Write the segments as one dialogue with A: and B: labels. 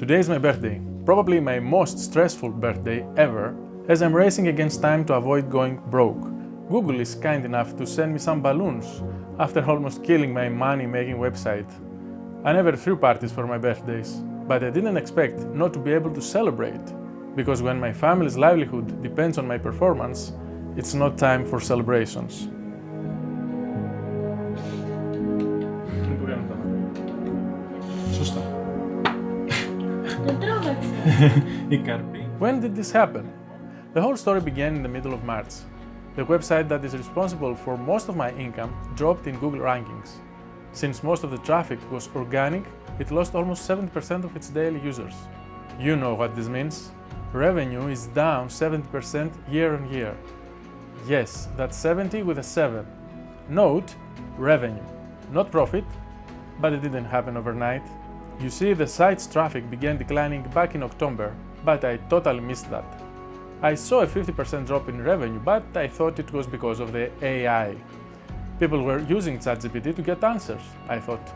A: Today is my birthday, probably my most stressful birthday ever, as I'm racing against time to avoid going broke. Google is kind enough to send me some balloons after almost killing my money-making website. I never threw parties for my birthdays, but I didn't expect not to be able to celebrate, because when my family's livelihood depends on my performance, it's not time for celebrations. When did this happen? The whole story began in the middle of March. The website that is responsible for most of my income dropped in Google rankings. Since most of the traffic was organic, it lost almost 70% of its daily users. You know what this means. Revenue is down 70% year on year. Yes, that's 70 with a 7. Note, revenue, not profit, but it didn't happen overnight. You see, the site's traffic began declining back in October, but I totally missed that. I saw a 50% drop in revenue, but I thought it was because of the AI. People were using ChatGPT to get answers, I thought.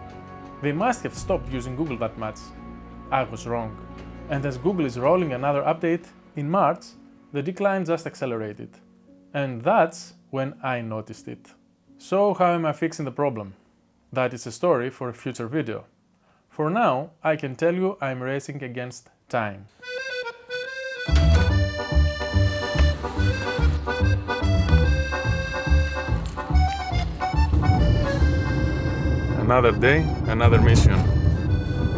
A: They must have stopped using Google that much. I was wrong. And as Google is rolling another update in March, the decline just accelerated. And that's when I noticed it. So how am I fixing the problem? That is a story for a future video. For now, I can tell you I'm racing against time. Another day, another mission.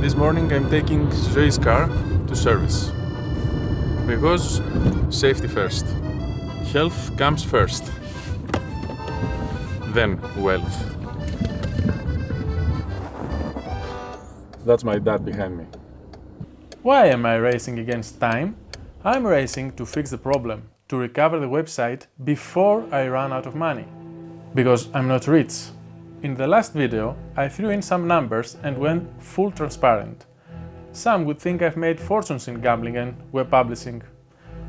A: This morning I'm taking Zoe's car to service. Because safety first. Health comes first. Then wealth. That's my dad behind me. Why am I racing against time? I'm racing to fix the problem, to recover the website before I run out of money. Because I'm not rich. In the last video, I threw in some numbers and went full transparent. Some would think I've made fortunes in gambling and web publishing.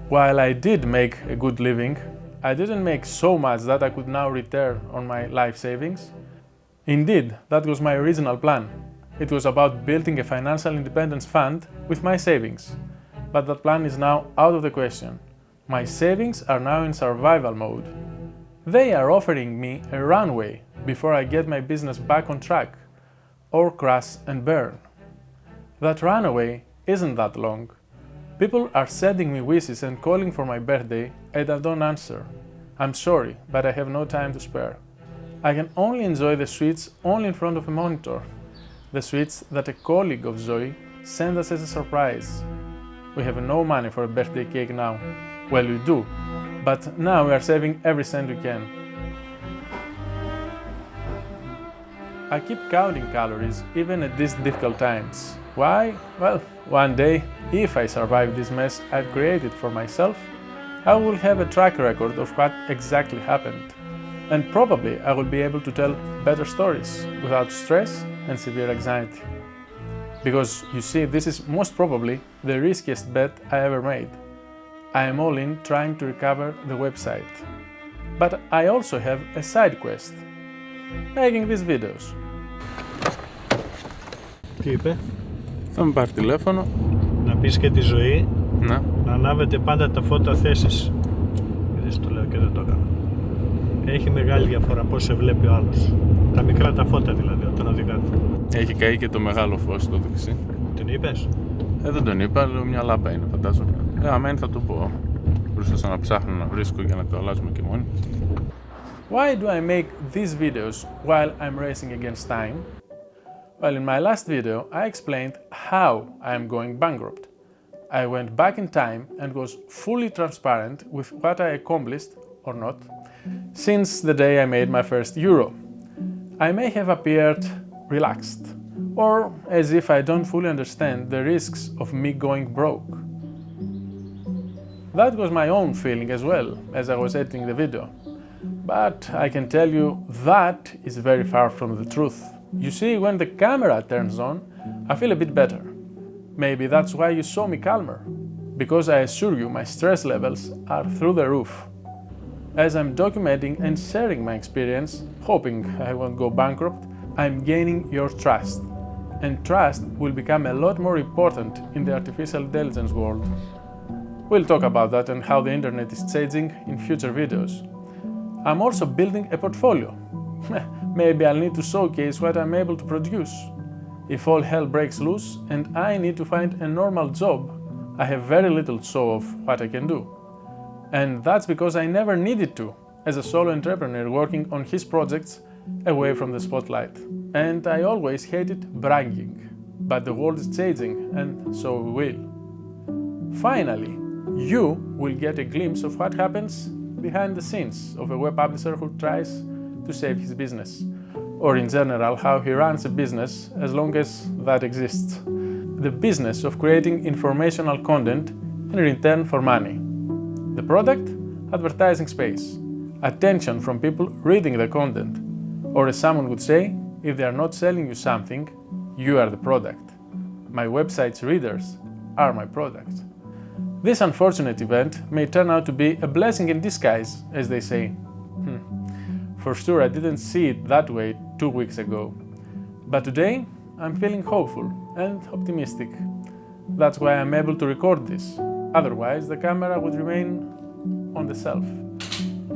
A: While I did make a good living, I didn't make so much that I could now return on my life savings. Indeed, that was my original plan. It was about building a financial independence fund with my savings. But that plan is now out of the question. My savings are now in survival mode. They are offering me a runway before I get my business back on track, or crash and burn. That runway isn't that long. People are sending me wishes and calling for my birthday, and I don't answer. I'm sorry, but I have no time to spare. I can only enjoy the sweets only in front of a monitor. The sweets that a colleague of Zoe sent us as a surprise. We have no money for a birthday cake now. Well, we do, but now we are saving every cent we can. I keep counting calories even at these difficult times. Why? Well, one day, if I survive this mess I've created for myself, I will have a track record of what exactly happened. And probably I will be able to tell better stories without stress and severe anxiety. Because you see, this is most probably the riskiest bet I ever made. I am all in trying to recover the website. But I also have a side quest, making these videos.
B: Τι είπε?
A: Θα με πάρει τηλέφωνο.
B: Να πεις και τη Ζωή
A: να
B: ανάβετε πάντα τα φώτα θέσης. Είδες, το λέω και δεν το έκανα. Έχει μεγάλη διαφορά πώς σε βλέπει ο άλλος. Τα μικρά τα φώτα δηλαδή, όταν οδηγάτε.
A: Έχει καεί και το μεγάλο φως στο δεξί.
B: Τον είπες?
A: Δεν τον είπα, λέω μια λάμπα είναι, φαντάζομαι. Άμα είναι θα το πω. Μπροστά να ψάχνω να βρίσκω για να το αλλάζουμε και μόνοι. Why do I make these videos while I'm racing against time? Well, in my last video, I explained how I am going bankrupt. I went back in time and was fully transparent with what I accomplished, or not, since the day I made my first euro. I may have appeared relaxed, or as if I don't fully understand the risks of me going broke. That was my own feeling as well as I was editing the video. But I can tell you that is very far from the truth. You see, when the camera turns on, I feel a bit better. Maybe that's why you saw me calmer, because I assure you my stress levels are through the roof. As I'm documenting and sharing my experience, hoping I won't go bankrupt, I'm gaining your trust. and trust will become a lot more important in the artificial intelligence world. We'll talk about that and how the internet is changing in future videos. I'm also building a portfolio. Maybe I'll need to showcase what I'm able to produce. If all hell breaks loose and I need to find a normal job, I have very little to show of what I can do. And that's because I never needed to, as a solo entrepreneur working on his projects away from the spotlight. And I always hated bragging. But the world is changing, and so we will. Finally, you will get a glimpse of what happens behind the scenes of a web publisher who tries to save his business, or in general how he runs a business as long as that exists. The business of creating informational content in return for money. The product? Advertising space. Attention from people reading the content. Or as someone would say, if they are not selling you something, you are the product. My website's readers are my product. This unfortunate event may turn out to be a blessing in disguise, as they say. For sure, I didn't see it that way 2 weeks ago. But today, I'm feeling hopeful and optimistic. That's why I'm able to record this. Otherwise, the camera would remain on the shelf.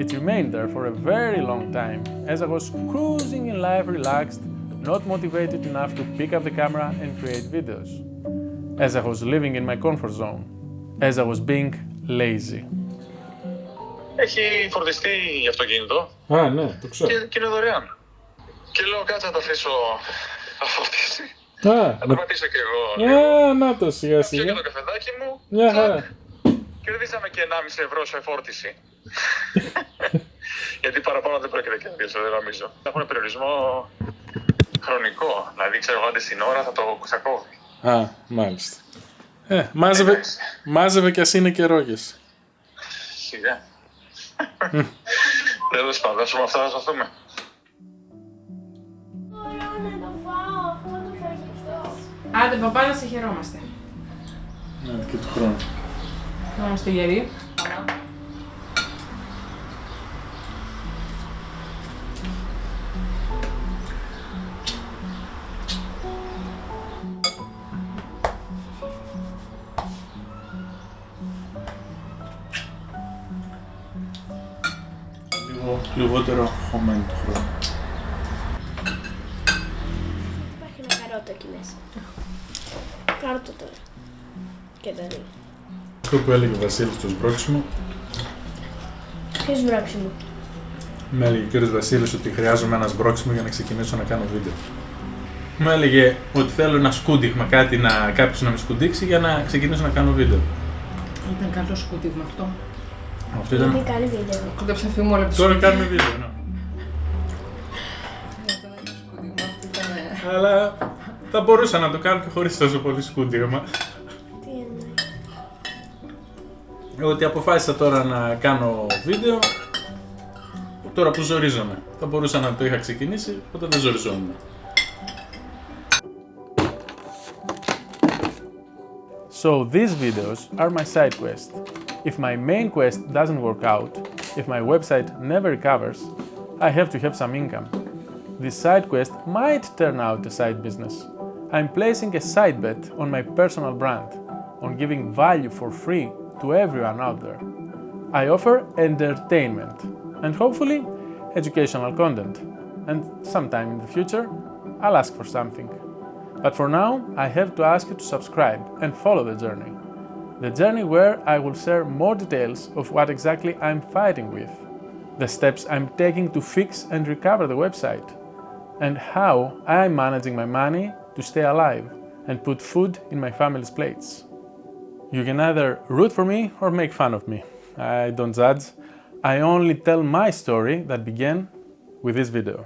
A: It remained there for a very long time, as I was cruising in life relaxed, not motivated enough to pick up the camera and create videos. As I was living in my comfort zone. As I was being lazy.
C: Έχει φορτιστεί η αυτοκίνητο.
B: Α, ναι, το ξέρω.
C: Και είναι δωρεάν. Και λέω κάτσε να το αφήσω να φορτίσει.
B: Α,
C: να το πατήσω κι εγώ.
B: να το σιγά
C: Πιω
B: σιγά.
C: και το καφεδάκι μου.
B: Μια χαρά.
C: Κερδίσαμε και 1,5 ευρώ σε φόρτιση. Γιατί παραπάνω δεν πρόκειται να κερδίσω, δεν νομίζω. Θα έχουν περιορισμό χρονικό. Δηλαδή, ξέρω εγώ, άντε στην ώρα θα το ξακόβει.
B: Α, μάλιστα. Μάζευε κι ας είναι και ρόγες.
C: Σιγά. Τέλος πάντων, δώσουμε αυτά να σωθούμε.
D: Μπορώ να το φάω αυτό το φαγητό.
E: Άντε παπά, να σε χαιρόμαστε.
B: Ναι, και του χρόνου.
E: Να είμαστε γεροί.
B: Λιγότερο χωμένο του χρόνου.
D: Υπάρχει ένα καρότο εκεί μέσα. Κάρτο τώρα. Και τα δύο.
B: Αυτό που έλεγε ο Βασίλης στο σμπρόξιμο.
D: Ποιο σβρόξιμο?
B: Με έλεγε ο κύριος Βασίλης ότι χρειάζομαι ένα σμπρόξιμο για να ξεκινήσω να κάνω βίντεο. Μου έλεγε ότι θέλω ένα σκούντιγμα, κάποιος να με σκουντίξει για να ξεκινήσω να κάνω βίντεο.
E: Ήταν καλό σκούτιγμα αυτό.
B: Αυτό ήταν.
D: Δεν κάνει βίντεο.
E: Κόντεψε φήμου όλα
B: Τώρα κάνουμε βίντεο, ναι. Αλλά θα μπορούσα να το κάνω και χωρίς τόσο πολύ σκούντιγμα.
D: Τι εννοεί?
B: Ότι αποφάσισα τώρα να κάνω βίντεο τώρα που ζορίζομαι. Θα μπορούσα να το είχα ξεκινήσει όταν δεν ζοριζόμουν.
A: So these videos are my side quest. If my main quest doesn't work out, if my website never recovers, I have to have some income. This side quest might turn out a side business. I'm placing a side bet on my personal brand, on giving value for free to everyone out there. I offer entertainment and hopefully educational content. And sometime in the future, I'll ask for something. But for now, I have to ask you to subscribe and follow the journey. The journey where I will share more details of what exactly I'm fighting with, the steps I'm taking to fix and recover the website, and how I'm managing my money to stay alive and put food in my family's plates. You can either root for me or make fun of me. I don't judge. I only tell my story that began with this video.